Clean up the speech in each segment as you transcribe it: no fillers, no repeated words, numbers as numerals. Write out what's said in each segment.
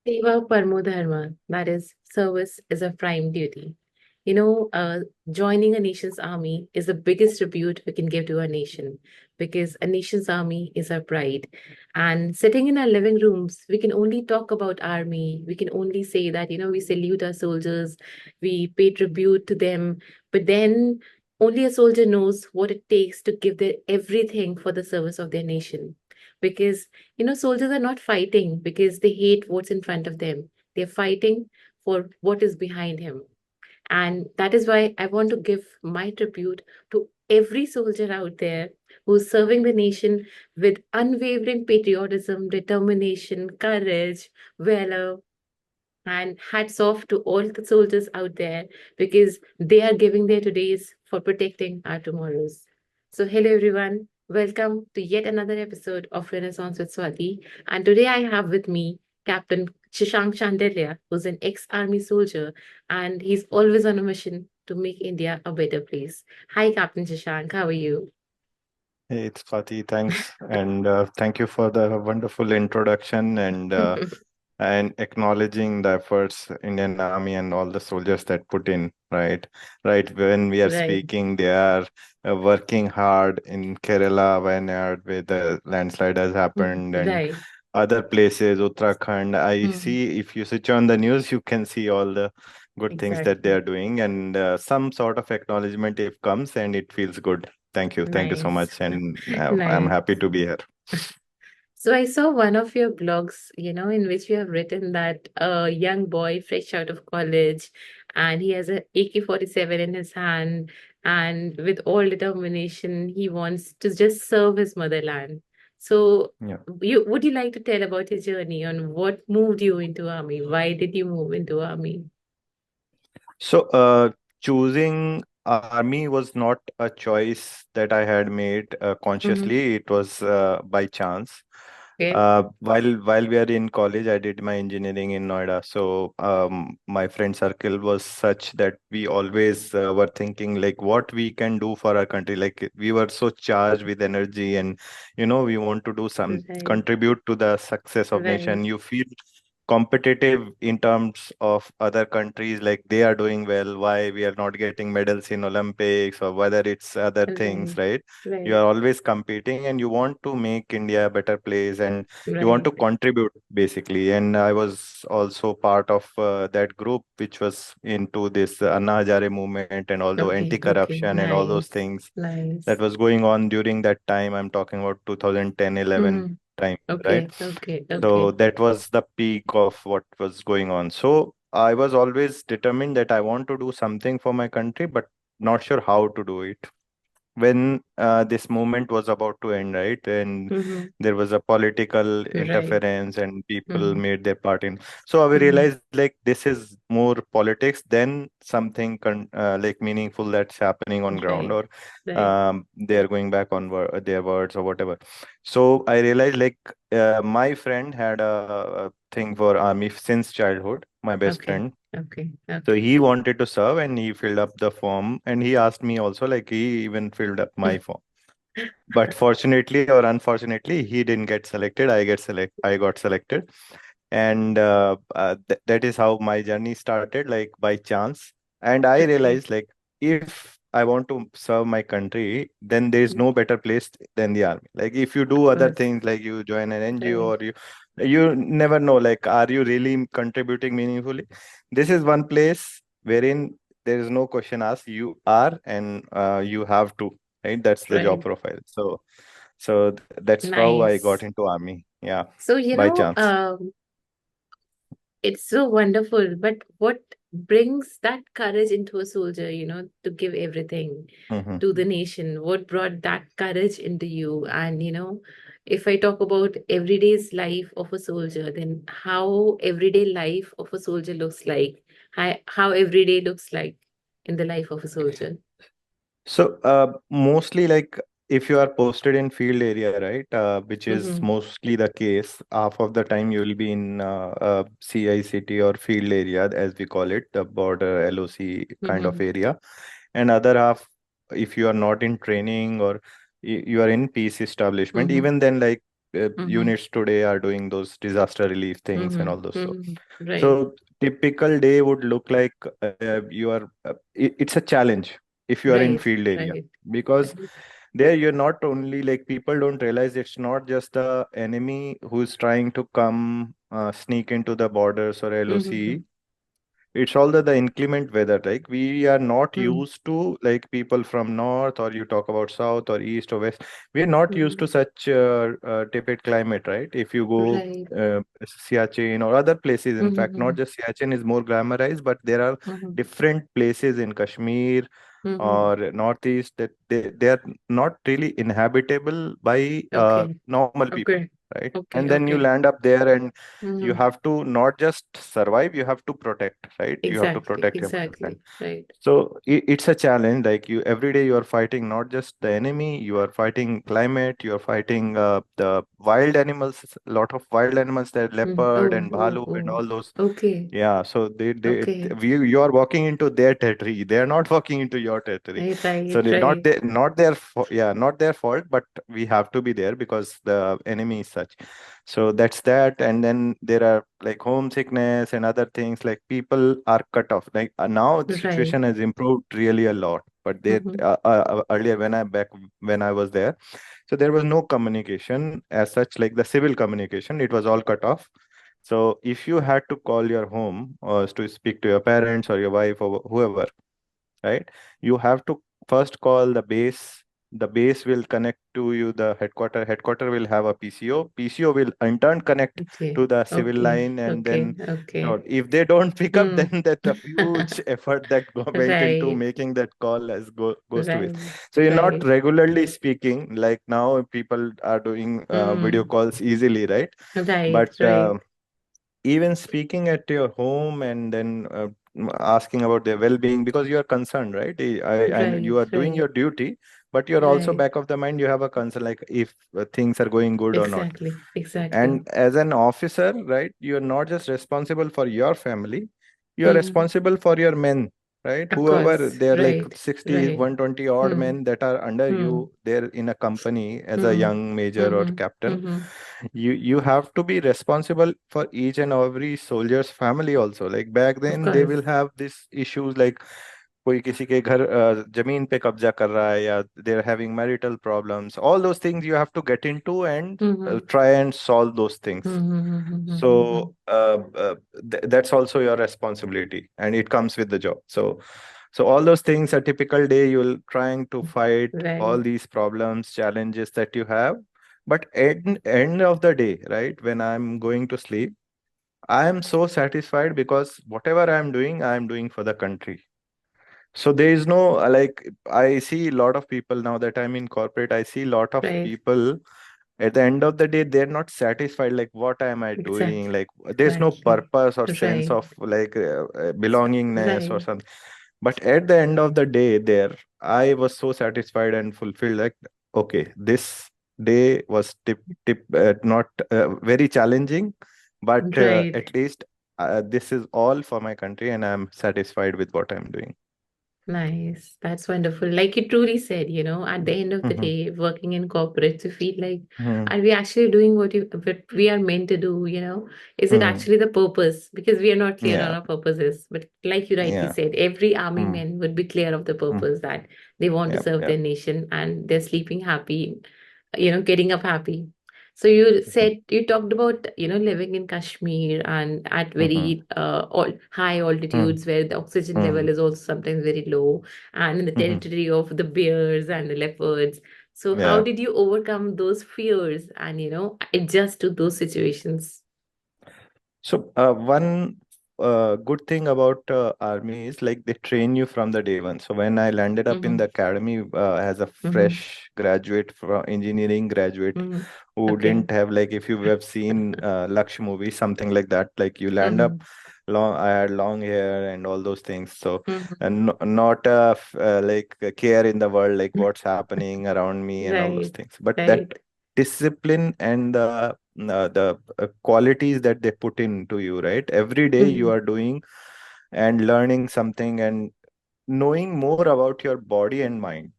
Seva Parmo Dharma, that is, service is a prime duty. Joining a nation's army is the biggest tribute we can give to our nation because a nation's army is our pride. And sitting in our living rooms, we can only talk about army. We can only say that, we salute our soldiers, we pay tribute to them. But then only a soldier knows what it takes to give their everything for the service of their nation. Because soldiers are not fighting because they hate what's in front of them. They're fighting for what is behind him. And that is why I want to give my tribute to every soldier out there who's serving the nation with unwavering patriotism, determination, courage, valor. And hats off to all the soldiers out there because they are giving their todays for protecting our tomorrows. So, hello everyone. Welcome to yet another episode of Renaissance with Swati. And today I have with me Captain Shashank Shandilya, who's an ex army soldier, and he's always on a mission to make India a better place. Hi, Captain Shashank. How are you? Hey, it's Fatih. Thanks, and thank you for the wonderful introduction and acknowledging the efforts Indian Army and all the soldiers that put in. Right. When we are Right. speaking, they are working hard in Kerala when where the landslide has happened, and Right. other places, Uttarakhand. I Mhm. see if you switch on the news, you can see all the good things that they Exactly. are doing, and some sort of acknowledgement if comes, and it feels good. Thank you so Nice. much, and I'm Nice. happy to be here. So I saw one of your blogs, in which you have written that a young boy fresh out of college and he has a AK-47 in his hand and with all determination he wants to just serve his motherland. So Yeah. would you like to tell about your journey on what moved you into army? Why did you move into army? So, choosing army was not a choice that I had made Mm-hmm. consciously. It was by chance. Okay. While we are in college, I did my engineering in Noida. So, my friend circle was such that we always were thinking like what we can do for our country. Like we were so charged with energy, and we want to do some Right. contribute to the success of Right. nation. You feel competitive in terms of other countries, like they are doing well, why we are not getting medals in Olympics, or whether it's other things, Right. right? You Right. are always competing, and you want to make India a better place, and you want to Right. contribute basically. And I was also part of that group which was into this Anna Hazare movement and although Okay. Okay. anti-corruption and all those Nice. things that Nice. was going on during that time. I'm talking about 2010, 11 Mm-hmm. time, right? Okay, okay, So okay. that was the peak of what was going on. So I was always determined that I want to do something for my country, but not sure how to do it. When this movement was about to end, right? And Mm-hmm. there was a political Right. interference and people Mm-hmm. made their part in. So we Mm-hmm. realized like this is more politics than something like meaningful that's happening on ground, Right. or Right. they are going back on their words or whatever. So I realized like my friend had a thing for army since childhood, my best Okay. friend. Okay. So Okay. he wanted to serve and he filled up the form and he asked me also, like he even filled up my form. But fortunately or unfortunately, he didn't get selected. I got selected. And that is how my journey started, like by chance. And I Okay. realized like if I want to serve my country, then there is no better place than the army. Like if you Of do other course. things, like you join an NGO, Right. or you never know, like are you really contributing meaningfully? This is one place wherein there is no question asked. You are, and you have to, right? That's the job Right. profile. So that's how I got Nice. into army. Yeah, So, by chance. it's so wonderful, but what brings that courage into a soldier, to give everything to the nation? What brought that courage into you? And, if I talk about everyday's life of a soldier, then how everyday life of a soldier looks like, how every day looks like in the life of a soldier. So, mostly like if you are posted in field area, right, which is Mm-hmm. mostly the case, half of the time you will be in CICT or field area, as we call it, the border LOC kind of Mm-hmm. area, and other half, if you are not in training or you are in peace establishment, Mm-hmm. even then, like. Mm-hmm. units today are doing those disaster relief things and Mm-hmm. all those stuff. Mm-hmm. Right. So typical day would look like it's a challenge if you are in Right. field area, Right. because Right. there you're not only like, people don't realize it's not just the enemy who's trying to come sneak into the borders or Mm-hmm. LOC. It's all the inclement weather. Like, we are not Mm-hmm. used to, like, people from north, or you talk about south or east or west. We are not used Mm-hmm. to such tepid climate, right? If you go Right. Siachen or other places, in fact, not Mm-hmm. just Siachen is more glamorized, but there are Mm-hmm. different places in Kashmir Mm-hmm. or northeast that they are not really inhabitable by Okay. normal people, Okay. right? Okay. And then you Okay. land up there, and you Mm-hmm. have to not just survive, you have to protect, right? You have to Exactly. protect your motherland. Exactly. Right. So it's a challenge. Like, you every day you are fighting not just the enemy, you are fighting climate, you are fighting the wild animals, a lot of wild animals, that Mm. leopard Oh, and oh, bhalu and oh. all those. Okay. Yeah, so Okay. you are walking into their territory. They are not walking into your territory. Right. So Right. they're Right. not their yeah, not their fault, but we have to be there because the enemy is such. So that's that. And then there are like homesickness and other things, like people are cut off. Like, now the Right. situation has improved really a lot. But Mm-hmm. earlier, when I was there, so there was no communication as such, like the civil communication, it was all cut off. So if you had to call your home or to speak to your parents or your wife or whoever, right? You have to first call the base. The base will connect to you, the headquarter. Headquarter will have a PCO. PCO will in turn connect Okay. to the civil Okay. line, and Okay. then Okay. if they don't pick up, Hmm. then that's a huge effort that went into Right. making that call as goes to waste. Right. So you're not Right. regularly speaking. Like, now people are doing video Mm. calls easily, right? Right. But Right. even speaking at your home, and then asking about their well-being, because you are concerned, right? And Right. you are doing Right. your duty, but you're also Right. back of the mind, you have a concern, like, if things are going good or not. Exactly. Exactly. And as an officer, right, you're not just responsible for your family, you are Mm. responsible for your men, right? Of Whoever, course. they're like Right. 60, Right. 120 odd Hmm. men that are under Hmm. you, they're in a company as a Hmm. young major or Hmm. captain. Hmm. You have to be responsible for each and every soldier's family also. Like, back Of then they will course. have these issues, like कोई किसी के घर जमीन पे कब्जा कर रहा है, या they're having marital problems. All those things you have to get into and Mm-hmm. try and solve those things. So Mm-hmm. that's also your responsibility, and it comes with the job. So all those things, a typical day, you'll trying to fight all Right. these problems, challenges that you have. But at end of the day, right, when I'm going to sleep, I am so satisfied, because whatever I'm doing, I'm doing for the country. So there is no like, I see a lot of people now that I'm in corporate, I see a lot of Right. people at the end of the day, they're not satisfied, like, what am I doing? Exactly. Like, there's no Exactly. purpose or sense Right. of, like, belongingness or Right. something. But at the end of the day, there, I was so satisfied and fulfilled, like, okay, this day was not very challenging, but Right. at least this is all for my country, and I'm satisfied with what I'm doing. Nice. That's wonderful. Like you truly said, at the end of the Mhm. day, working in corporates, you feel like, Mhm. are we actually doing what we are meant to do? Is it Mhm. actually the purpose? Because we are not clear on Yeah, our purposes. But like you rightly yeah. said, every army Mhm. man would be clear of the Mhm. purpose that they want to Yeah, serve yeah. their nation and they're sleeping happy, getting up happy. So you Mhm. said you talked about, living in Kashmir and at Mhm. very high Mhm. altitudes where the oxygen level Mhm. is also sometimes very low, and in the Mhm. territory of the bears and the leopards. So how Yeah. did you overcome those fears and, adjust to those situations? So one good thing about army is, like, they train you from the day one. So when I landed up in Mm-hmm. the academy as a Mm-hmm. fresh graduate, from engineering graduate, Mm-hmm. who Okay. didn't have, like, if you have seen Laksh movie, something like that, like, you land up Mm-hmm. long. I had long hair and all those things. So, Mm-hmm. and not like a care in the world, like what's happening around me and all those Right. things. But that Right. discipline and the qualities that they put into you, right? Every day you Mm-hmm. are doing and learning something and knowing more about your body and mind.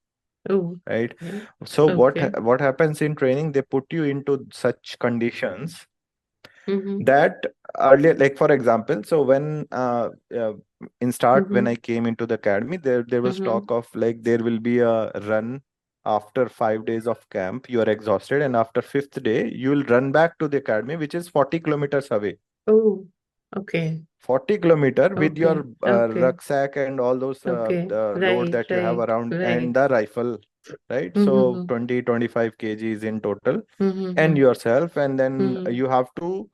Oh, right? okay. So Okay. what happens in training, they put you into such conditions Mm-hmm. that earlier, like for example, so when in start when Mm-hmm. I came into the academy, there was Mm-hmm. talk of like there will be a run after 5 days of camp. You are exhausted, and after fifth day you will run back to the academy, which is 40 kilometers away. Oh, okay. 40 kilometer with Okay. your Okay. rucksack and all those Okay. the load Right, that you have right, around, and right. the rifle, right? So Mm-hmm. 20-25 kgs in total, and Mm-hmm. yourself, and then Mm-hmm. you have to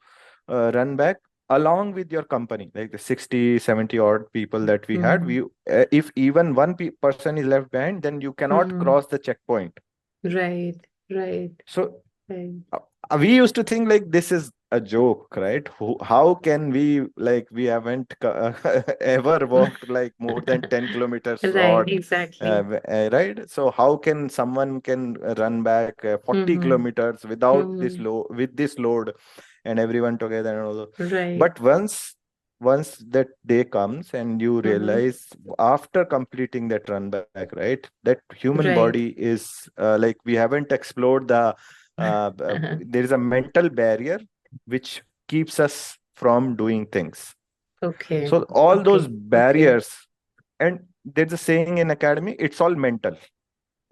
run back along with your company, like the 60-70 odd people that we had. Mm-hmm. We if even one person is left behind, then you cannot Mm-hmm. cross the checkpoint. Right, right, So right. we used to think like this is a joke, right? How can we, like, we haven't ever walked like more than 10 kilometers Right, odd, exactly. right? So how can someone can run back 40 Mm-hmm. kilometers without this Mm-hmm. load, with this load, and everyone together and all that. Right. But once that day comes and you Mm-hmm. realize after completing that run back, right, that human body Right. is like we haven't explored the there is a mental barrier which keeps us from doing things. Okay. So all those Okay. Okay. barriers, and there's a saying in academy, it's all mental.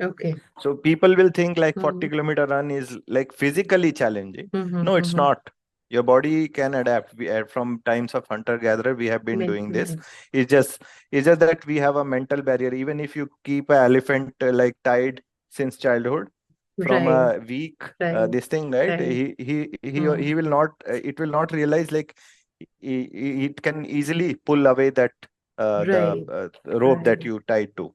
Okay. So people will think like 40 Mm-hmm. kilometer run is like physically challenging. Mm-hmm. No, it's Mm-hmm. not. Your body can adapt. From times of hunter gatherer, we have been doing this. Right. It's just it's just that we have a mental barrier. Even if you keep an elephant like tied since childhood, from Right. a week, Right. this thing, right? Right. He will not. It will not realize like it can easily pull away that the Right. rope that Right. you tied to.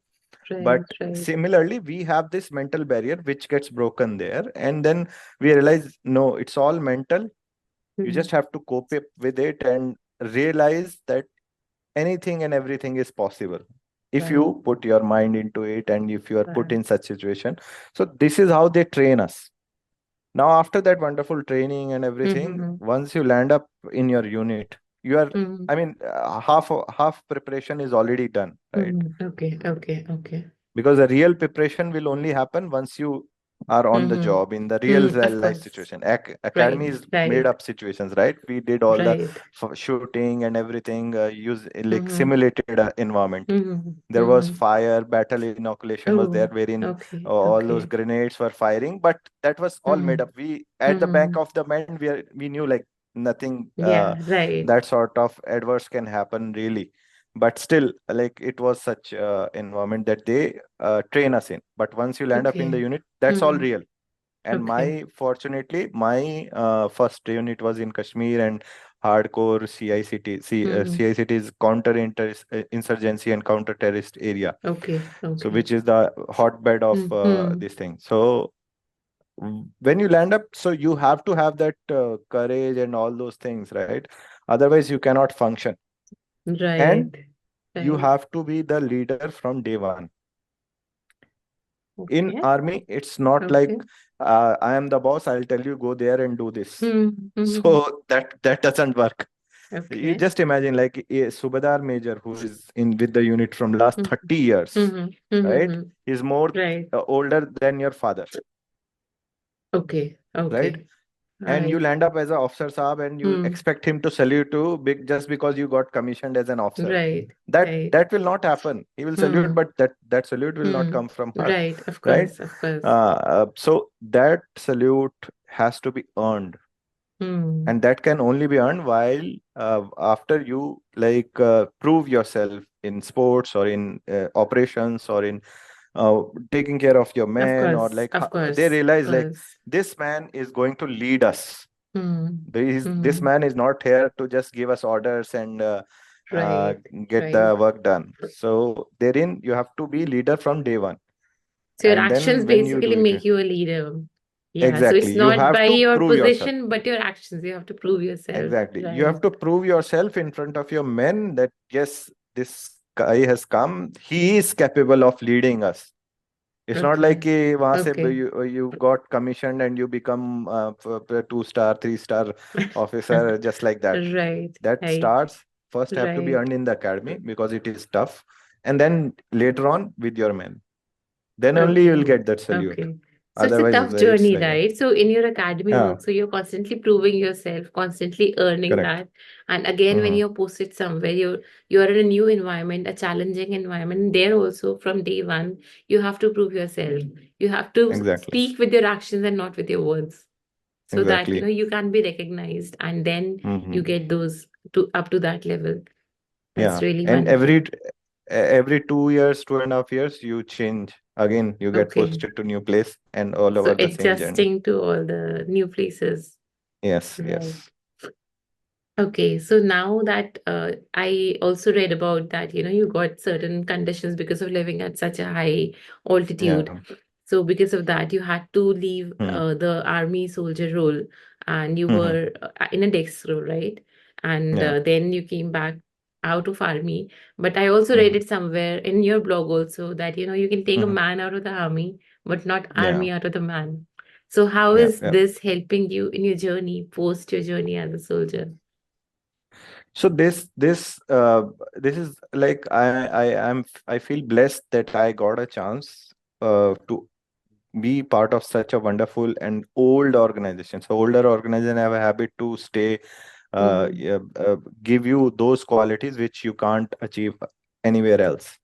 Right. But Right. similarly, we have this mental barrier which gets broken there, and then we realize no, it's all mental. You Mm-hmm. just have to cope up with it and realize that anything and everything is possible if Right. you put your mind into it and if you are put Right. in such situation. So this is how they train us. Now after that wonderful training and everything, Mm-hmm. once you land up in your unit, you are, Mm-hmm. I mean, half preparation is already done, right? Mm-hmm. Okay. Okay. Okay. Because the real preparation will only happen once you are on the Mm-hmm. job in the real Mm, of life course. situation. Right. Academy is made Right. up situations, right? We did all the Right. shooting and everything, use like Mm-hmm. simulated environment. Mm-hmm. There was Mm-hmm. fire, battle inoculation was there, Oh, wherein okay. all those Okay. grenades were firing, but that was all made Mm-hmm. up. We at the back Mm-hmm. of the mind, we knew like nothing Yeah. Right. that sort of adverse can happen really. But still, like it was such environment that they train us in. But once you land up in the Okay. unit, that's all Mm-hmm. real. And Okay. fortunately, my first unit was in Kashmir, and hardcore CICT. Mm-hmm. CICT is counter insurgency and counter terrorist area. Okay. So, Okay. which is the hotbed of Mm-hmm. this thing. So, when you land up, so you have to have that courage and all those things, right? Otherwise, you cannot function. And Right. you Right. have to be the leader from day one. In Okay. army, it's not like Okay. I am the boss, I'll tell you go there and do this. Mm-hmm. So that doesn't work. You Okay. just imagine like a subadar major who is in with the unit from last Mm-hmm. 30 years, Mm-hmm. right? Mm-hmm. He's more Right. older than your father, Okay. right? Okay. And you Right. land up as an officer saab, and you Mm. expect him to salute you just because you got commissioned as an officer. Right. that Right. that will not happen. He will salute, Mm. but that salute will not Mm. come from heart, Right. Of right? course. Of course. So that salute has to be earned, Mm. and that can only be earned while after you like prove yourself in sports or in operations or in taking care of your Of men, or course. like Of they course. Of realize like course. this man is going to lead us. Mm. This Mm. man is not here to just give us orders and uh, Right. get Right. the work done. So therein you have to be leader from day one. So your And actions then when you basically do it, make you a leader. Yeah. So exactly, it's you not by have to your prove yourself. position, but your actions. You have to prove yourself. Exactly. You Right. have to prove yourself in front of your men that yes, this guy has come. He is capable of leading us. It's not like Okay. कि वहां से Okay. you got commissioned and you become 2 star, 3 star officer just like that. Right. That Right. starts first have to be Right. earned in the academy because it is tough, and then later on with your men. Then only you will Okay. get that salute. Okay. So it's a Otherwise, tough it's journey, like a, right? So in your academy yeah, also, you're constantly proving yourself, constantly earning correct. that. And again, when Hmm. you're posted somewhere, you're in a new environment, a challenging environment. There also, from day one, you have to prove yourself. You have to Exactly. speak with your actions and not with your words, so that Exactly. you can be recognized, and then you Hmm. get those to up to that level. That's Yeah. really And wonderful. every 2 years, 2.5 years, you change again. You get Okay. posted to new place and all So over the same journey. adjusting to all the new places. Yes. Right. Yes. Okay, so now that I also read about that, you got certain conditions because of living at such a high altitude. Yeah. So because of that, you had to leave Hmm. the army soldier role, and you Hmm. were in a desk role, right? And Yeah. then you came back out of army. But I also read Hmm. it somewhere in your blog also that, you can take a Hmm. man out of the army, but not Yeah. army out of the man. So how Yeah. is Yeah. this helping you in your journey, post your journey as a soldier? So this is like I feel blessed that I got a chance to be part of such a wonderful and old organization. So older organization have a habit to stay, Mhm, yeah, give you those qualities which you can't achieve anywhere else.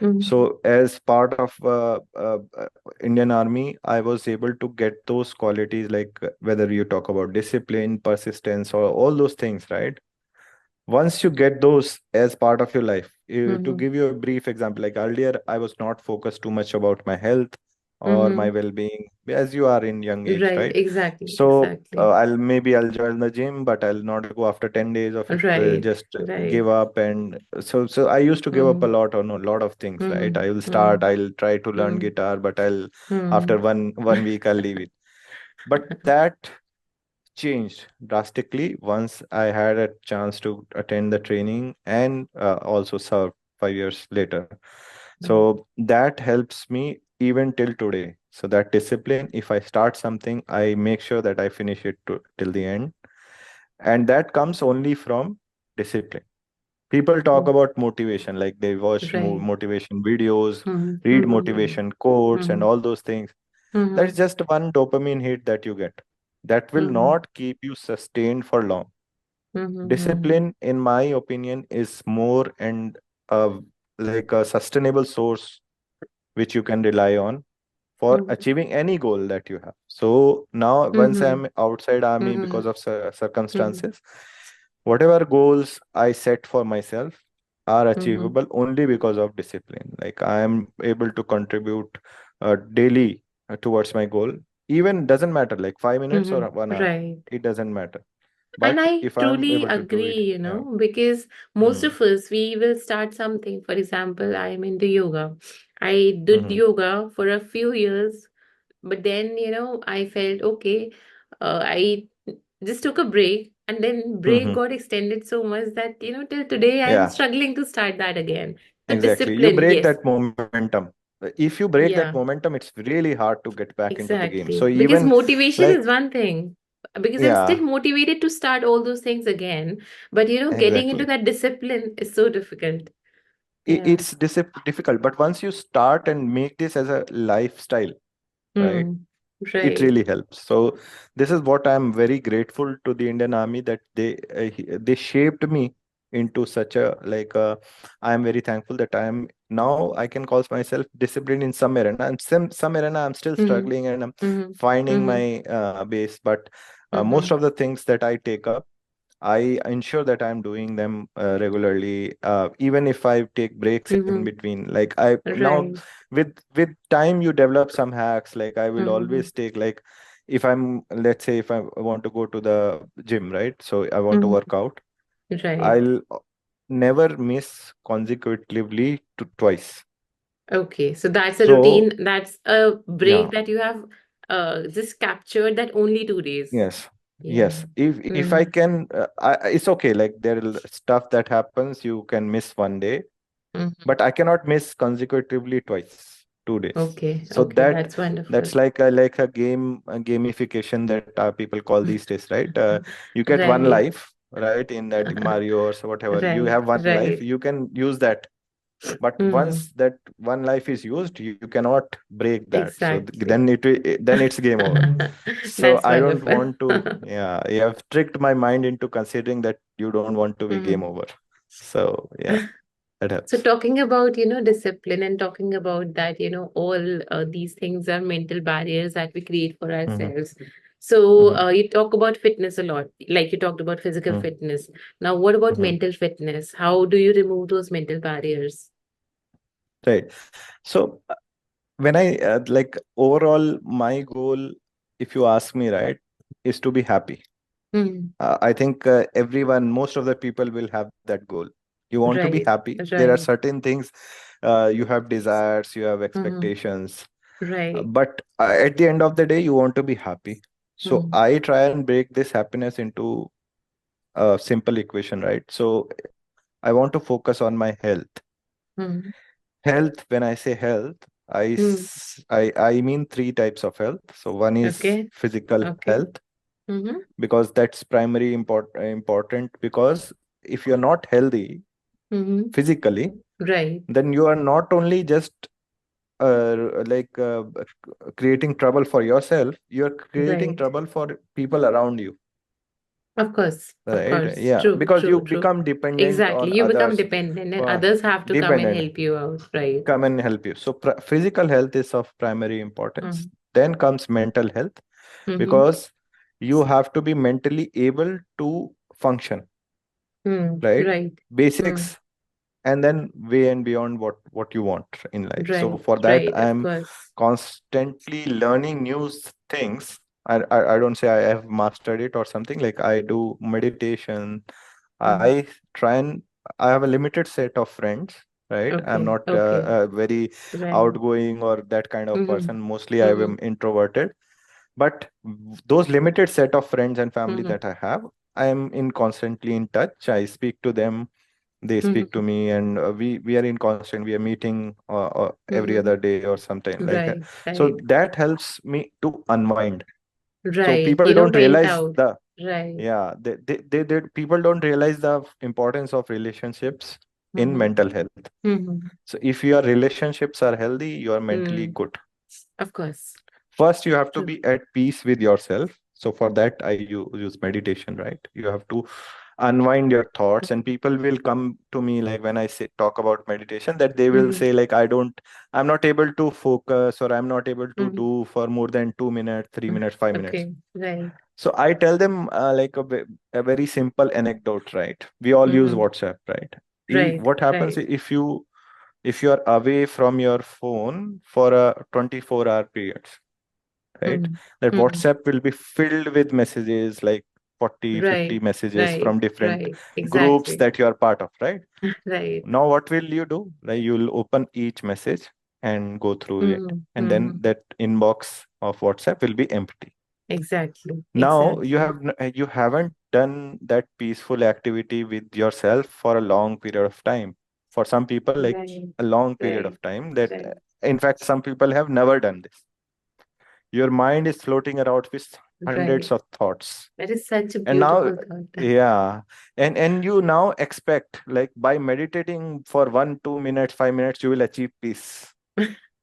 mhm, So as part of Indian Army, I was able to get those qualities, like whether you talk about discipline, persistence, or all those things, right? Once you get those as part of your life, to mhm, give you a brief example, like earlier I was not focused too much about my health or my mhm. well-being, as you are in young age, Right, right? exactly, So exactly. I'll join the gym, but I'll not go after 10 days of it, Right, just give right. up. And so I used to give up a Mhm, lot on a lot of things, right? mhm, I will start, mhm, I'll try to learn mhm, guitar, but I'll after mhm, one week I'll leave it. But that changed drastically once I had a chance to attend the training and also serve 5 years later. mhm, So that helps me even till today. So that discipline, if I start something, I make sure that I finish it till the end. And that comes only from discipline. People talk mhm. about motivation, like they watch Right. motivation videos, Mhm, read mhm, motivation quotes, and mhm, all those things. That's mhm, just one dopamine hit that you get. That will mhm, not keep you sustained for long. mhm, mhm, Discipline, in my opinion, is more and like a sustainable source which you can rely on for mhm, achieving any goal that you have. So now, once mhm, I'm outside army because mhm, of mhm, circumstances, whatever goals I set for myself are mhm, achievable only because of discipline. Like I am able to contribute daily towards my goal. Even doesn't matter, like 5 minutes or mhm. 1 hour, Right. it doesn't matter. And But I if I'm truly able to do it, agree, yeah. because most Hmm. of us, we will start something. For example, I am into yoga. I did Hmm. yoga for a few years, but then, I felt okay. I just took a break, and then break Hmm. got extended so much that, till today I am Yeah, struggling to start that again. So exactly. You discipline, break yes. that momentum. If you break that Yeah. momentum, it's really hard to get back into the game. So Exactly. Because even motivation like, is one thing. Because I'm still yeah, motivated to start all those things again. But getting into exactly. that discipline is so difficult. Yeah. It's difficult, but once you start and make this as a lifestyle, right? Hmm. It Right. really helps. So this is what I'm very grateful to the Indian Army, that they shaped me into such a, like I am very thankful that I am now, I can call myself disciplined in some arena, and some arena I'm still Hmm. struggling and I'm Hmm. finding Hmm. my base. But most Hmm. of the things that I take up, I ensure that I'm doing them regularly, even if I take breaks in Hmm. between. Like I now, Right. with time, you develop some hacks. Like I will Hmm. always take, like, if I'm, let's say, if I want to go to the gym, right? So I want to Hmm. work out. Right. I'll never miss consecutively twice. Okay. So that's a routine. So That's a yeah. break that you have just captured, that only 2 days. Yes, Yeah. yes. If I Hmm. can, it's okay. Like stuff that happens, you can miss one day, Hmm. but I cannot miss consecutively twice, 2 days. Okay. So Okay. that That's wonderful. that's like a gamification that people call these days, right? You get one Right. life, right? In that Mario or so whatever, you Right, have one life. right. You can use that But Hmm. once that one life is used, you cannot break that. So Exactly. then it's game over. So That's I don't wonderful. want to, yeah, you have tricked my mind into considering that you don't want to be game Hmm. over. So yeah, that So helps. talking about, discipline and talking about that, all these things are mental barriers that we create for Hmm. ourselves. So Hmm. you talk about fitness a lot, like you talked about physical fitness. Now, what about Hmm. mental fitness? How do you remove those mental barriers? Right. So when I like overall, my goal, if you ask me, right, is to be happy. Hmm. I think everyone, most of the people will have that goal. You want to be Right, happy. There are right. certain things, you have desires, you have Hmm. expectations, Right. but at the end of the day, you want to be happy. So Hmm. I try and break this happiness into a simple equation, right? So I want to focus on my health. Hmm. Health, when I say health, Hmm. I mean three types of health. So one is Okay. physical Okay. health, Mm-hmm. because that's primary important, because if you're not healthy Mm-hmm. physically, Right. then you are not only just creating trouble for yourself, you are creating Right. trouble for people around you, Of course. Of right? course. Yeah, True. because you True. True. become dependent Exactly. on You become others dependent and for others have to come and dependent help you out. Right. come and help you. So physical health is of primary importance. Mm-hmm. Then comes mental health, Mm-hmm. because you have to be mentally able to function, Mm. right? Right. Mm. Basics, and then way and beyond what you want in life. So Right. for that, Right. Of I'm course. constantly learning new things. I don't say I have mastered it or something. Like I do meditation. Mm. I try and I have a limited set of friends, right? I'm Okay. not Okay. very Right. outgoing or that kind of Mm-hmm. person. Mostly I Mm-hmm. am introverted. But those limited set of friends and family Mm-hmm. that I have, I am in constantly in touch. I speak to them, they speak to Mm-hmm. me, and we are in constant, we are meeting every Mm-hmm. other day or something like that. Right. So Right. that helps me to unwind. So Right. people don't Vent realize out. the, Right. yeah, they people don't realize the importance of relationships in Mm-hmm. mental health. Mm-hmm. So if your relationships are healthy, you are mentally Mm. good. Of course. First you have to True. be at peace with yourself. So for that I use meditation, right? You have to unwind your thoughts, and people will come to me, like when I say talk about meditation, that they will Mm-hmm. say like, I'm not able to focus, or I'm not able to Mm-hmm. do for more than 2 minutes, 3 minutes, 5 minutes. Okay. Right. So I tell them like a very simple anecdote, right? We all use Mm-hmm. WhatsApp, right? Right. What happens Right. if you are away from your phone for a 24-hour period, right? Mm. That Mm. WhatsApp will be filled with messages, like 40, 50 Right, messages right, from different right. groups Exactly. that you are part of, right? Right. Now what will you do? Like you'll open each message and go through it, Mm-hmm. and then Mm-hmm. that inbox of WhatsApp will be empty. Exactly. Now Exactly. you haven't done that peaceful activity with yourself for a long period of time. For some people, like Right, a long period right, of time, that right. in fact some people have never done this. Your mind is floating around with hundreds Right. of thoughts. That is such a And now, beautiful thought. yeah, and you now expect, like, by meditating for 1 2 minutes, 5 minutes, you will achieve peace.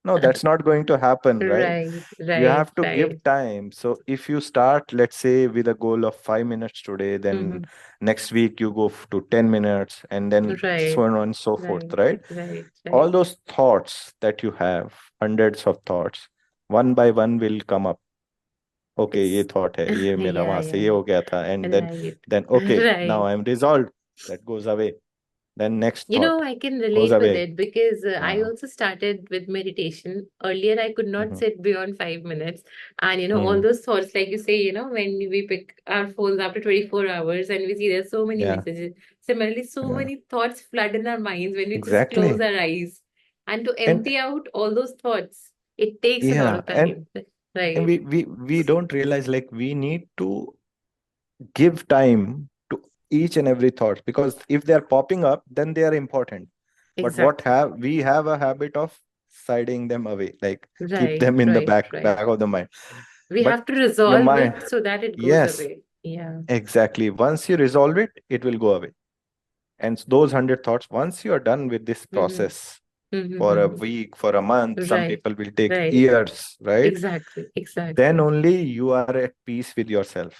No, that's not going to happen, right? Right, You right, have to give right. time. So if you start, let's say, with a goal of 5 minutes today, then Mm-hmm. next week you go to 10 minutes, and then so Right, on and so forth, right, right? right, All right. those thoughts that you have, hundreds of thoughts, one by one will come up. Okay, ये It's thought है, ये मेरा yeah, वहां से ये yeah. हो गया था, and Right. then okay, now Right. I'm resolved. That goes away. Then next thought I can goes relate with away. it because I uh, also started with meditation. Earlier, I could not mhm, sit beyond 5 minutes. And, all mhm, those thoughts, like you say, when we pick our phones after 24 hours and we see there's so many yeah, messages. Similarly, so yeah, many thoughts flood in our minds when we just close exactly. our eyes. And to And empty out all those thoughts, it takes a lot yeah, of and time. and Right. we don't realize, like, we need to give time to each and every thought, because if they are popping up, then they are important. But Exactly. we have a habit of siding them away, like keep Right, them in the right, back right. of the mind. We have But to your resolve mind, it so that it goes yes, away. Yeah. exactly. Once you resolve it, it will go away. And those 100 thoughts, once you are done with this Mm-hmm. process for a Mm-hmm. week, for a month, some Right. people will take Right. years, right? Exactly. Then Exactly. only you are at peace with yourself.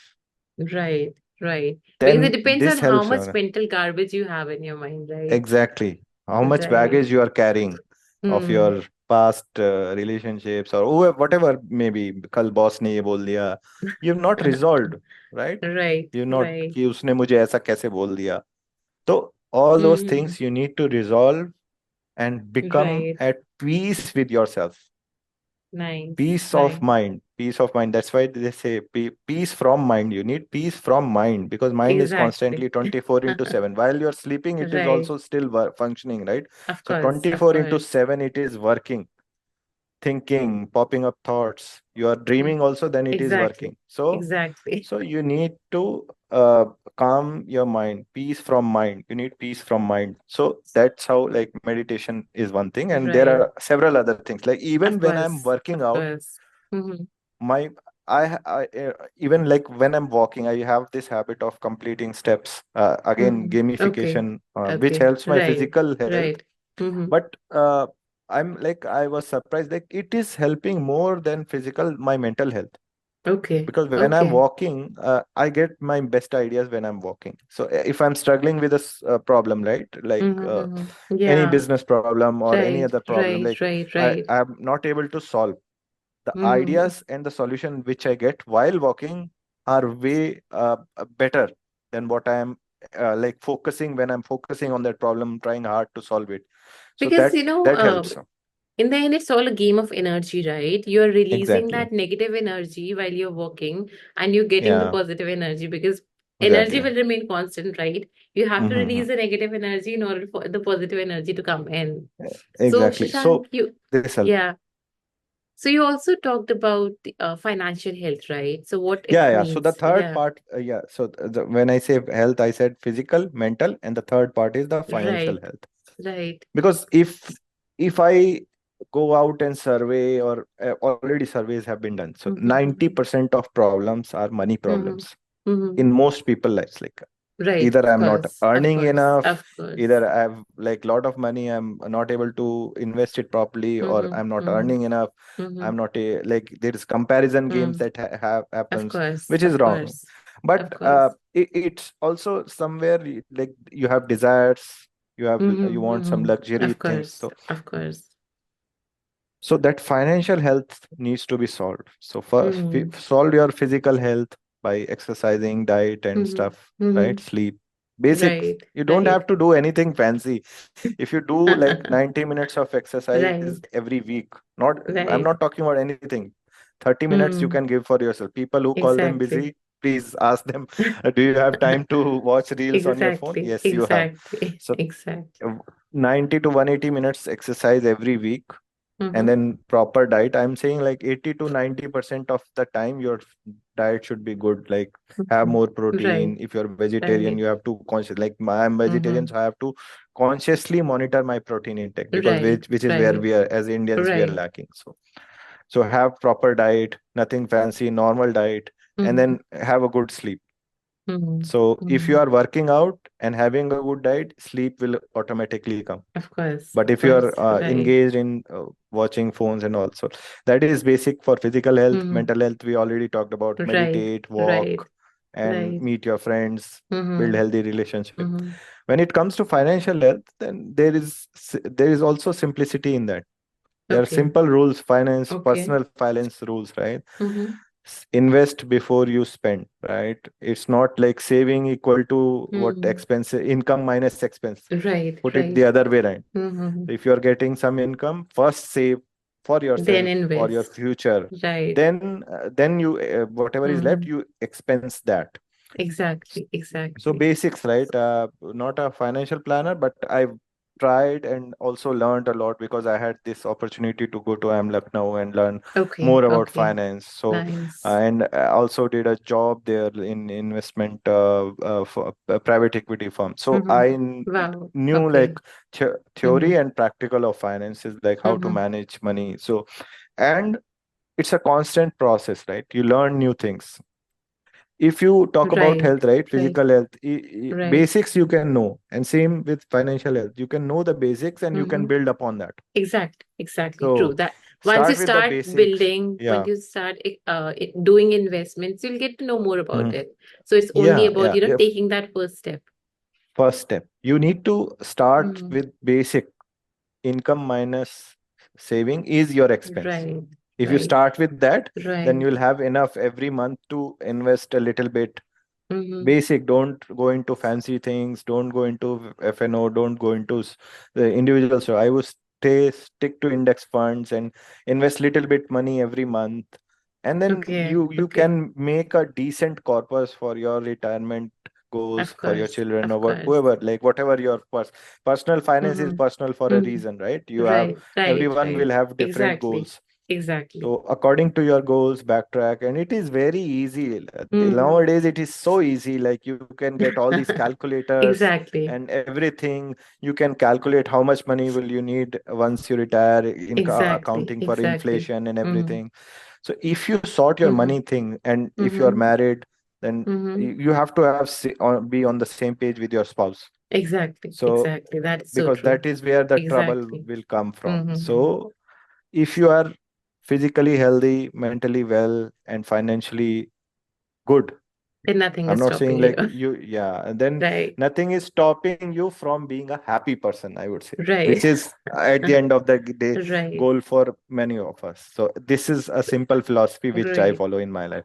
Right. Right. Because it Then depends on this how helps much you. mental garbage you have in your mind, right? Exactly. How much Right. baggage you are carrying of Hmm. your past relationships or whatever, maybe कल boss ने ये बोल दिया, you've not resolved, right? Right. You not Right. कि उसने मुझे ऐसा कैसे बोल दिया. So all those Hmm. things you need to resolve and become Right. at peace with yourself. Nice. Peace of Nice. mind, peace of mind. That's why they say peace from mind. You need peace from mind because mind is Exactly. constantly 24 into 7. While you're sleeping, it is Right. also still functioning, right? Of So course. Of 24 into course. 7, it is working, thinking, popping up thoughts. You are dreaming also, then it is Exactly. working. So Exactly. you need to calm your mind, peace from mind. You need peace from mind. So that's how, like, meditation is one thing, and there Right. are several other things. Like even Of when I'm course. working Of out, course. Hmm. my even like when I'm walking, I have this habit of completing steps. Again, Hmm. Okay. gamification, which Okay. helps my Right. physical health. Right. Hmm. But I was surprised, like it is helping more than physical my mental health, Okay. because when I'm Okay. walking, I get my best ideas when I'm walking. So if I'm struggling with a problem, right, like Mm-hmm. any Yeah. business problem or any Right. other problem, Right. like Right. I Right. I'm not able to solve, the Mm-hmm. ideas and the solution which I get while walking are way better than what I am like focusing when I'm focusing on that problem, trying hard to solve it. So Because, that helps. in the end, it's all a game of energy, right? You're releasing Exactly. that negative energy while you're working and you're getting the Yeah, positive energy because energy exactly. will remain constant, right? You have to Hmm. release the negative energy in order for the positive energy to come in. So, Exactly. Shashank, So this helps. yeah. So you also talked about the, financial health, right? So what it Yeah, yeah. So the means. third Yeah. part, yeah. So when I say health, I said physical, mental, and the third part is the financial Right. health. Right. Because if I go out and survey, or already surveys have been done, so Mm-hmm. 90% of problems are money Mm-hmm. problems Mm-hmm. in most people lives. Like Right. either Of I'm not course. Of earning course. enough, Of course. either I have like lot of money, I'm not able to invest it properly, or Mm-hmm. I'm not Mm-hmm. earning enough. Mm-hmm. I'm not like there is comparison games Mm. that have Of happens, course. which is Of wrong. course. But Of course. it's also somewhere like you have desires, you Mm-hmm. want some Mm-hmm. luxury Of things. course. Of course. So that financial health needs to be solved. So first, Mm-hmm. solve your physical health by exercising, diet, and Mm-hmm. stuff, right? Mm-hmm. Sleep. Basics. Right. You don't Right. have to do anything fancy. If you do like 90 minutes of exercise Right. every week, not I'm Right. not talking about anything. 30 minutes you Mm. can give for yourself. People who call them Exactly. busy, please ask them, do you have time to watch reels on your phone? Exactly. Yes, you have. Exactly. So Exactly. 90 to 180 minutes exercise every week, and Mm-hmm. then proper diet. I'm saying like 80 to 90% of the time your diet should be good, like have Mm-hmm. more Right. protein. If you're vegetarian, Right. you have to conscious, like I'm vegetarian, Mm-hmm. so I have to consciously monitor my protein intake, because Right. which is where Right. we are as Indians, we are Right. lacking. So have proper diet, nothing fancy, normal diet, and Mm-hmm. then have a good sleep. Mm-hmm. So if you Mm-hmm. are working out and having a good diet, sleep will automatically come. Of course. But Of if you are course. Right. engaged in watching phones and also, that is basic for physical health. Mm-hmm. Mental health we already talked about: Right. meditate, Right. walk, and Right. meet your friends, build Mm-hmm. healthy relationship. Mm-hmm. When it comes to financial health, then there is also simplicity in that. There are Okay. simple rules, finance, Okay. personal finance rules, right? Mm-hmm. Invest before you spend, right? It's not like saving equal to what Mm-hmm. expense, income minus expense. Right. Put it the Right. other way around. Mm-hmm. If you're getting some income, first save for Then yourself, for your invest. future. Right. Then you whatever is left, Mm-hmm. you expense that. Exactly. So Exactly. basics, right? Not a financial planner, but I've tried and also learned a lot, because I had this opportunity to go to Lucknow and learn Okay. more about Okay. finance. So Nice. and I also did a job there in investment for a private equity firm. So Mm-hmm. I Wow. knew like Okay. Mm-hmm. theory and practical of finances, like how to Mm-hmm. manage money. So, and it's a constant process, right? You learn new things. If you talk about Right. health, right, Right. physical health, Right. basics you can know, and same with financial health. You can know the basics and you can Mm-hmm. build upon that. Exactly true. So That once you start with the start basics. building, when Yeah. you start doing investments, you'll get to know more about Mhm. it. So it's only Yeah, about, yeah. If taking that first step. first step, you need to start Mm-hmm. with basic. Income minus saving is your expense. Right. If you Right. start with that, then Right. you'll have enough every month to invest a little bit. Mm-hmm. Basic, don't go into fancy things, don't go into FNO, don't go into the individual. So I would stick to index funds and invest little bit money every month, and then Okay. you Okay. can make a decent corpus for your retirement goals, Of for your course. children, or Of course. whoever, like whatever your personal finance is Mm-hmm. personal for a Mm-hmm. reason, right? You have, Right. Right. everyone Right. will have different Exactly. goals. Exactly. So according to your goals, backtrack, and it is very easy. Mm-hmm. Nowadays, it is so easy. Like you can get all these calculators Exactly. and everything. You can calculate how much money will you need once you retire, in Exactly. accounting for Exactly. inflation and Mm-hmm. everything. So if you sort your Mm-hmm. money thing, and if you are Mm-hmm. married, then Mm-hmm. you have to have be on the same page with your spouse. Exactly. So Exactly. That is so because true. that is where the trouble Exactly. will come from. Mm-hmm. So if you are physically healthy, mentally well, and financially good, And nothing I'm is not stopping saying you. like you, yeah, and then Right. nothing is stopping you from being a happy person, I would say, Right. which is at the end of the day Right. goal for many of us. So this is a simple philosophy which I Right. follow in my life.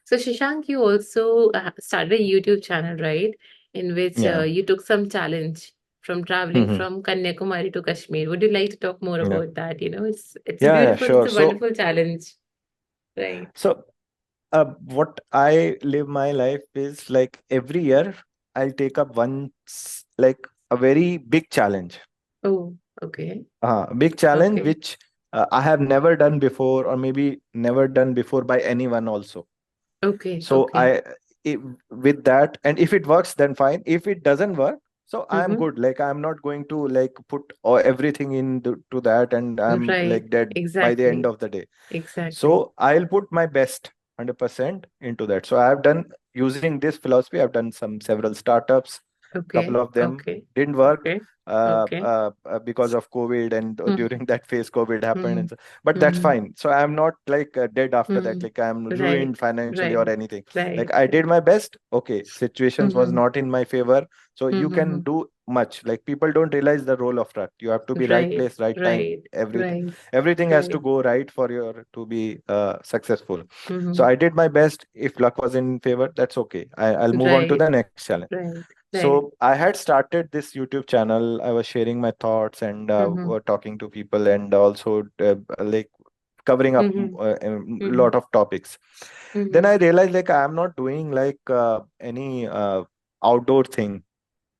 So, Shashank, you also started a YouTube channel, right? In which Yeah. you took some challenge from traveling Hmm. from Kanyakumari to Kashmir. Would you like to talk more Yeah. about that? It's a Yeah, yeah, beautiful, it's sure. a So, wonderful challenge, right? what I live my life is like every year I'll take up once, like a very big challenge. Oh, okay. Big challenge Okay. which I have never done before, or maybe never done before by anyone also. Okay. So Okay. with that, and if it works, then fine. If it doesn't work, so I'm Mm-hmm. good. Like I'm not going to like put everything to that, and I'm Right. like dead by the end Exactly. of the day. Exactly. So I'll put my best 100% into that. So I've done, using this philosophy, I've done some several startups. Couple Okay. of them Okay. didn't work Okay. Okay. because of COVID, and Mm-hmm. during that phase, COVID happened, and so, but that's Mm-hmm. fine. So I'm not like dead after that. Mm-hmm. Like I'm ruined Right. financially or Right. anything. Like Right. I did my best. Okay, situations was Mm-hmm. not in my favor. So you can Mm-hmm. do much. Like people don't realize the role of luck. You have to be right Right, place, right time. right, Everything, right, everything has to right. go right for your to be successful. So Mm-hmm. I did my best. If luck was in favor, that's okay. I'll move on to Right, the next challenge. right, right. So I had started this YouTube channel. I was sharing my thoughts and Mm-hmm. were talking to people, and also like covering up Mm-hmm. a Mm-hmm. lot of topics. Then Mm-hmm. I realized like I'm not doing like any outdoor thing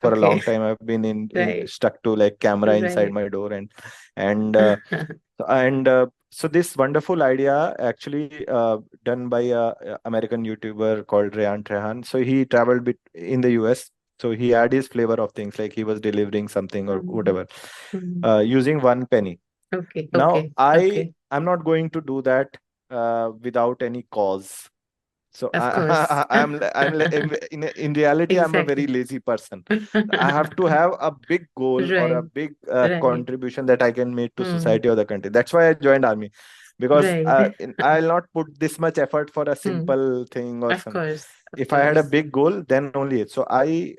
for a long Okay. time. I've been in Right, stuck to like camera inside right. my door, and so this wonderful idea actually done by a American YouTuber called Rayan Trehan. So he traveled bit in the US. So he had his flavor of things, like he was delivering something or Mm-hmm. whatever, Mm-hmm. using 1 penny. Okay, Now okay, okay. I'm not going to do that without any cause. So Of course. in reality, I'm a very Exactly. lazy person. I have to have a big goal or a Right, big right. contribution that I can make to Mm. society or the country. That's why I joined army, because Right. I'll not put this much effort for a Mm. simple thing or Of some. course, of If I had a course. big goal, then only it. So I,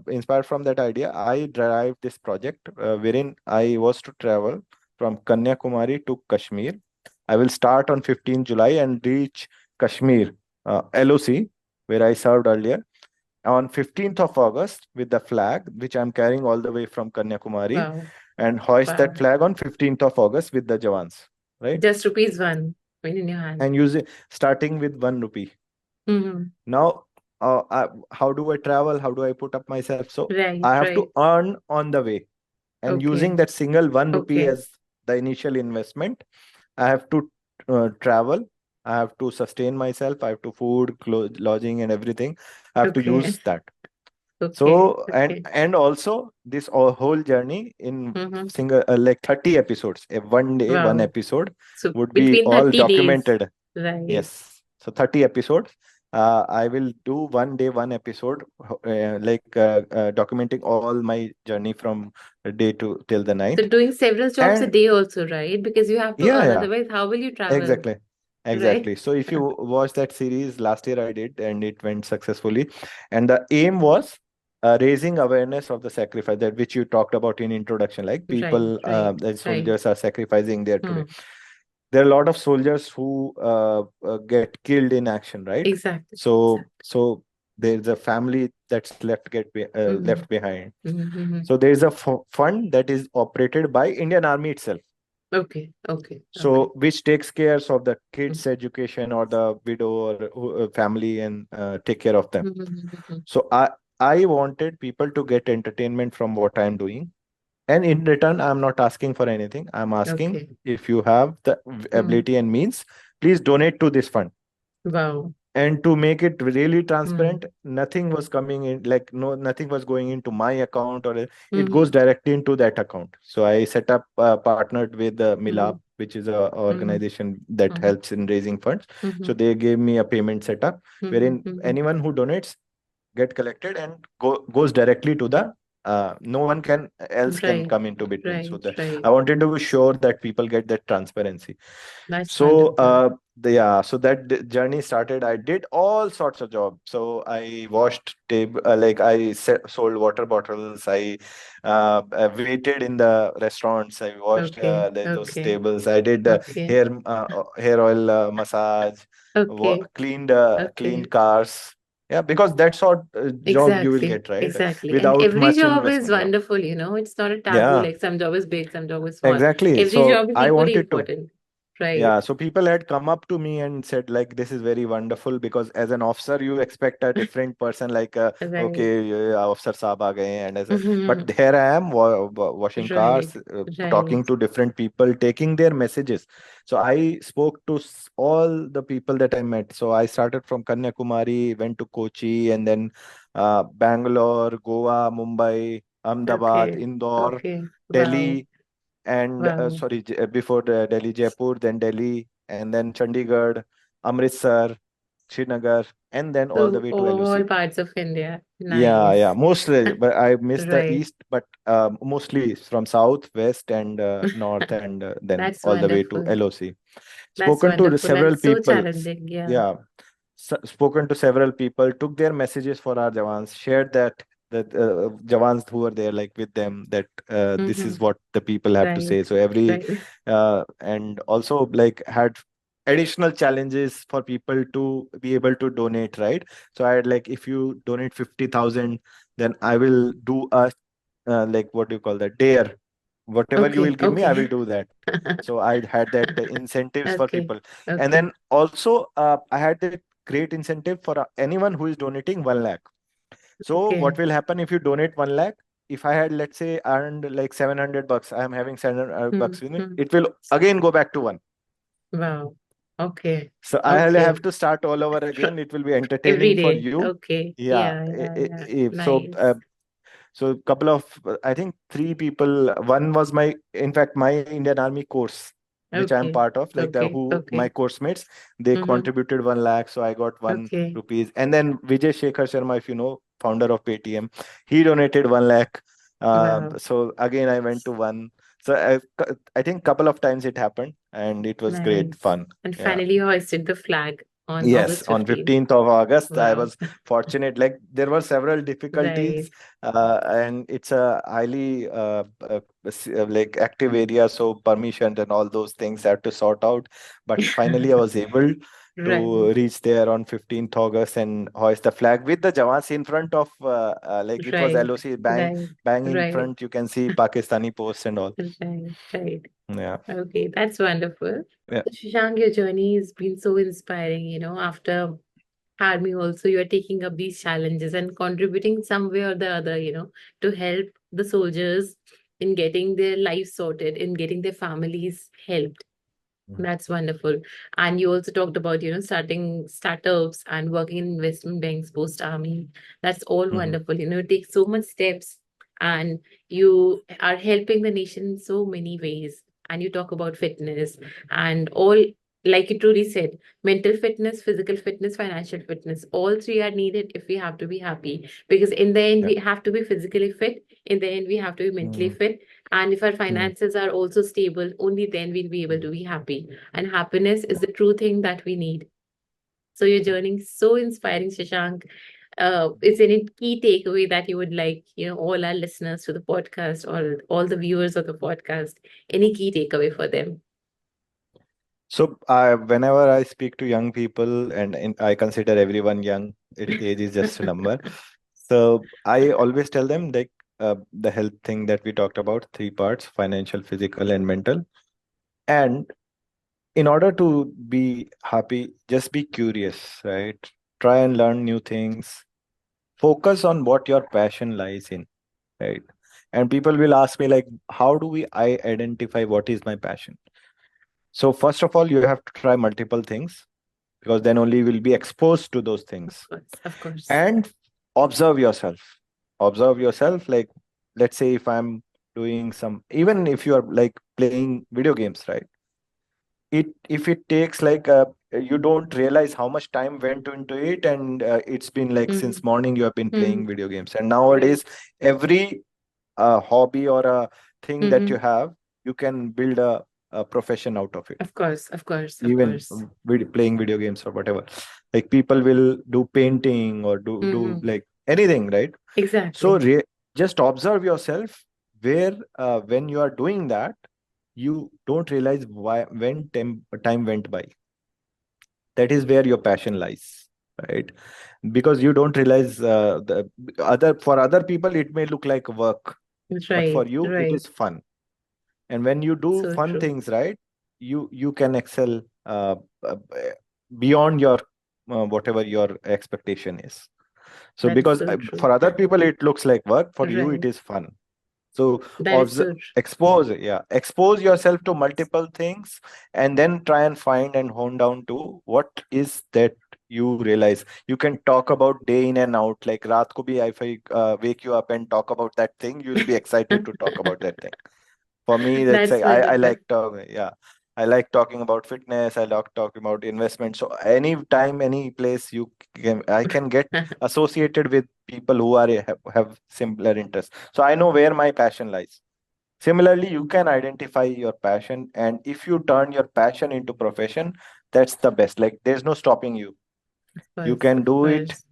inspired from that idea, I derived this project wherein I was to travel from Kanyakumari to Kashmir. I will start on 15 July and reach Kashmir, LOC, where I served earlier, on 15th of August with the flag, which I'm carrying all the way from Kanyakumari, Wow, and hoist that wow. flag on 15th of August with the Jawans, right? Just rupees one in your hand. And using, starting with 1 rupee. Mm-hmm. Now, how do I travel? How do I put up myself? So Right, I have to right. earn on the way. And using Okay, that single 1 rupee okay. as the initial investment, I have to travel. I have to sustain myself. I have to food, clothes, lodging, and everything. I have to Okay. use that. Okay. So Okay. and also this whole journey in Mm-hmm. single like 30 episodes. A one day, one Wow. episode So would be between all 30 days. documented. Right. Yes. So 30 episodes. I will do one day, one episode, documenting all my journey from day to till the So night. doing several jobs a And day also, right? Because you have to yeah, earn, yeah, otherwise, how will you travel? exactly. Right? Exactly. So if you watch that series last year, I did, and it went successfully. And the aim was raising awareness of the sacrifice that which you talked about in introduction. Like Right, people, right, the right. soldiers are sacrificing there today. Hmm. There are a lot of soldiers who get killed in action, right? Exactly, exactly. So there's a family that's Mm-hmm. left behind. Mm-hmm. So there is a fund that is operated by Indian Army itself, Okay, okay, okay. so which takes care of the Mm-hmm. kids education or the widow or family, and take care of them. Mm-hmm. So I wanted people to get entertainment from what I'm doing, and in return I'm not asking for anything. I'm asking, Okay. if you have the Mm. ability and means, please donate to this fund. Wow. And to make it really Mm. transparent, nothing was coming in, like, no, nothing was going into my account, or it goes Mm-hmm. directly into that account. So I set up, partnered with Mm-hmm. Milap, which is a Mm-hmm. organization that Mm-hmm. helps in raising funds. So Mm-hmm. they gave me a payment setup wherein Mm-hmm. anyone who donates get collected and goes directly to the, no one can else can Right, come into between. So right, the right. I wanted to be sure that people get that transparency. That's So, wonderful. yeah, so that journey started. I did all sorts of jobs. So I washed table, like sold water bottles. I waited in the restaurants. I washed Okay, those okay, tables. I did okay, hair oil massage, okay, cleaned okay. cars. Yeah, because that's what job you will Exactly, get, right? exactly. And Without every much job is investment. Yeah. wonderful, It's not a taboo, Yeah, like some job is big, some job is small. exactly. Every So job is I equally wanted to. important. Right, Yeah, so people had come up to me and said, like, this is very wonderful, because as an officer, you expect a different person, like, right. okay, officer saab aa gaye, and but there I am, washing Right, cars, right. talking to different people, taking their messages. So I spoke to all the people that I met. So I started from Kanyakumari, went to Kochi, and then Bangalore, Goa, Mumbai, Ahmedabad, Okay, Indore, okay. Wow, Delhi, and wow. sorry, before Delhi, Jaipur, then Delhi, and then Chandigarh, Amritsar, Srinagar, and then all the So way to all LOC. parts of India. Yeah, yeah, Nice. mostly, but I missed the Right. east, but mostly from south, west, and north, and then That's all the way to wonderful. LOC. That's Spoken to wonderful and several so people. challenging. Yeah. Yeah, spoken to several people, took their messages for our Jawans, shared that Jawans who were there, like, with them, that this Mm-hmm. is what the people have to Right, say. So every, right. and also, like, had additional challenges for people to be able to donate, right? So I had, like, if you donate 50,000, then I will do a, like, what do you call that, dare, whatever you will Okay, give me, I okay. will do that. So I had that incentives for Okay, people. And okay, then also, I had that great incentive for anyone who is donating 1 lakh. So okay. what will happen if you donate 1 lakh? If I had, let's say, earned like 700 bucks, I am having 700 Hmm, bucks with me, hmm. it will again go back to one. Wow. Okay, So I'll okay. have to start all over again. It will be Every entertaining for day. you. Okay. Yeah. Yeah, yeah, yeah. So Nice. so couple of, I think three people. One was my, in fact, my Indian Army course, which I'm Okay, part of. Like, the okay, who my okay. course mates, they Mm-hmm. contributed 1 lakh, so I got one Okay. rupees. And then Vijay Shekhar Sharma, if you know, founder of Paytm, he donated 1 lakh. Wow. So again, I went to one. So I think couple of times it happened, and it was great Nice. fun. And Yeah. finally hoisted the flag on Yes, August on 15th. 15th of August, I Wow. was fortunate. Like, there were several difficulties, Right, and it's a highly like, active area, so permissions and all those things have to sort out. But finally, I was able right, to reach there on 15th August and hoist the flag with the Jawans in front of, like, it was right, LOC, bang, right, bang in right, front. You can see Pakistani posts and all. right, right. Yeah. Okay, that's wonderful. Yeah. So, Shashank, your journey has been so inspiring. After army also, you are taking up these challenges and contributing some way or the other, to help the soldiers in getting their lives sorted, in getting their families helped. That's wonderful. And you also talked about, starting startups and working in investment banks post army. That's all Mhm. wonderful. You take so much steps and you are helping the nation in so many ways. And you talk about fitness and all. like you truly said, mental fitness, physical fitness, financial fitness, all three are needed if we have to be happy. Because in the end, Yeah. we have to be physically fit. In the end, we have to be mentally Mm, fit. And if our mm, finances are also stable, only then we'll be able to be happy. And happiness is the true thing that we need. So your journey is so inspiring, Shashank. Is there any key takeaway that you would like, all our listeners to the podcast or all the viewers of the podcast, any key takeaway for them? So, whenever I speak to young people, and I consider everyone young, age is just a number. So, I always tell them like the health thing that we talked about, three parts: financial, physical, and mental. And in order to be happy, just be curious, right? Try and learn new things. Focus on what your passion lies in, right? And people will ask me like, how do we I identify what is my passion? So first of all, you have to try multiple things because then only you will be exposed to those Of things. course, of course. And observe yourself. Observe yourself. Like, let's say if I'm doing some, even if you are like playing video games, right? It if it takes like you don't realize how much time went into it, and it's been like Mm-hmm. since morning you have been playing Mm-hmm. video games, and Right. nowadays every hobby or a thing that you Mm-hmm. have, you can build a profession out of it, Of course, of course, of even course. playing video games or whatever. Like people will do painting or do Mm-hmm. like anything, right? So Exactly. just observe yourself where when you are doing that, you don't realize why when time went by. That is where your passion lies, right? Because you don't realize the other for other people it may look like work, but for Right, you it right. is fun. And when you do So fun true. things, right, you can excel uh, beyond your whatever your expectation is. So That is because so true. for other people it looks like work, for you it Right. is fun. So That is so true. expose yourself to multiple things, and then try and find and hone down to what is that you realize. You can talk about day in and out, like raat ko bhi if I wake you up and talk about that thing, you will be excited to talk about that thing. For me, that's That's like I wonderful. like talking. Yeah, I like talking about fitness. I like talking about investment. So any time, any place I can get associated with people who have similar interests. So I know where my passion lies. Similarly, you can identify your passion, and if you turn your passion into profession, that's the best. Like there's no stopping you. Of You course, can of do it course.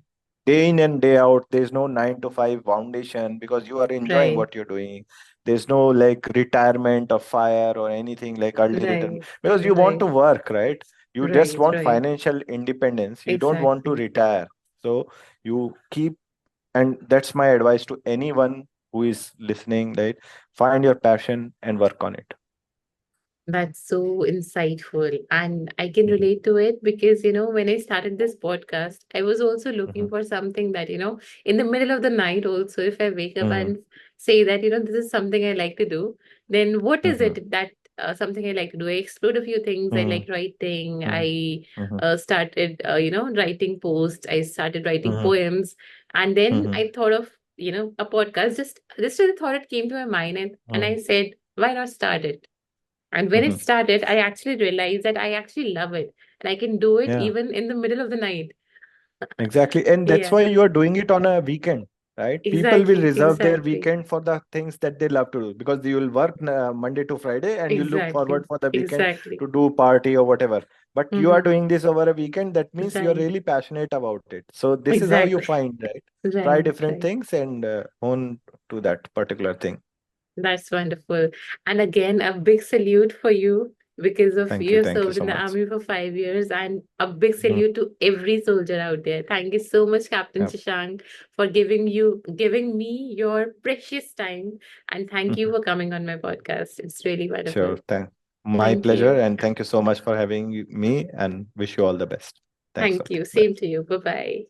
day in and day out. There's no 9 to 5 foundation because you are enjoying Right, what you're doing. There's no like retirement or fire or anything like early retirement right, because you want right, to work, right? You just right, want right. financial independence. You don't want to Exactly. retire. So you keep, and that's my advice to anyone who is listening, right? Find your passion and work on it. That's so insightful. And I can Mhm, relate to it because, when I started this podcast, I was also looking mhm, for something that, in the middle of the night, also, if I wake up mhm, and say that, this is something I like to do, then what is mhm, it that something I like to do? I explored a few things. I mhm, like writing. mhm, I mhm, started, writing posts. I started writing mhm, poems. And then mhm, I thought of, a podcast. Just a thought it came to my mind. And I mhm, said, why not start it? And when it mhm. started, I actually realized that I actually love it. And I can do it Yeah. even in the middle of the night. Exactly. And that's Yeah, why you are doing it on a weekend, right? People will exactly, reserve their exactly, weekend for the things that they love to do because you will work Monday to Friday and you look exactly, forward for the weekend exactly. to do party or whatever. But you are Mm-hmm. doing this over a weekend, that means you are Right, really passionate about it. So this is how you exactly. find, right? Try Right, different right. things and hone to that particular thing. That's wonderful. And again, a big salute for you because of Thank you you. have Thank you served in so the much. army for 5 years, and a big Mhm. salute to every soldier out there. Thank you so much, Captain Yeah. Shashank, for giving me your precious time. And thank you Mhm. for coming on my podcast. It's really wonderful. Sure. My Thank pleasure. you. And thank you so much for having me and wish you all the best. Thanks a Thank lot. you. Bye. Same to you. Bye bye.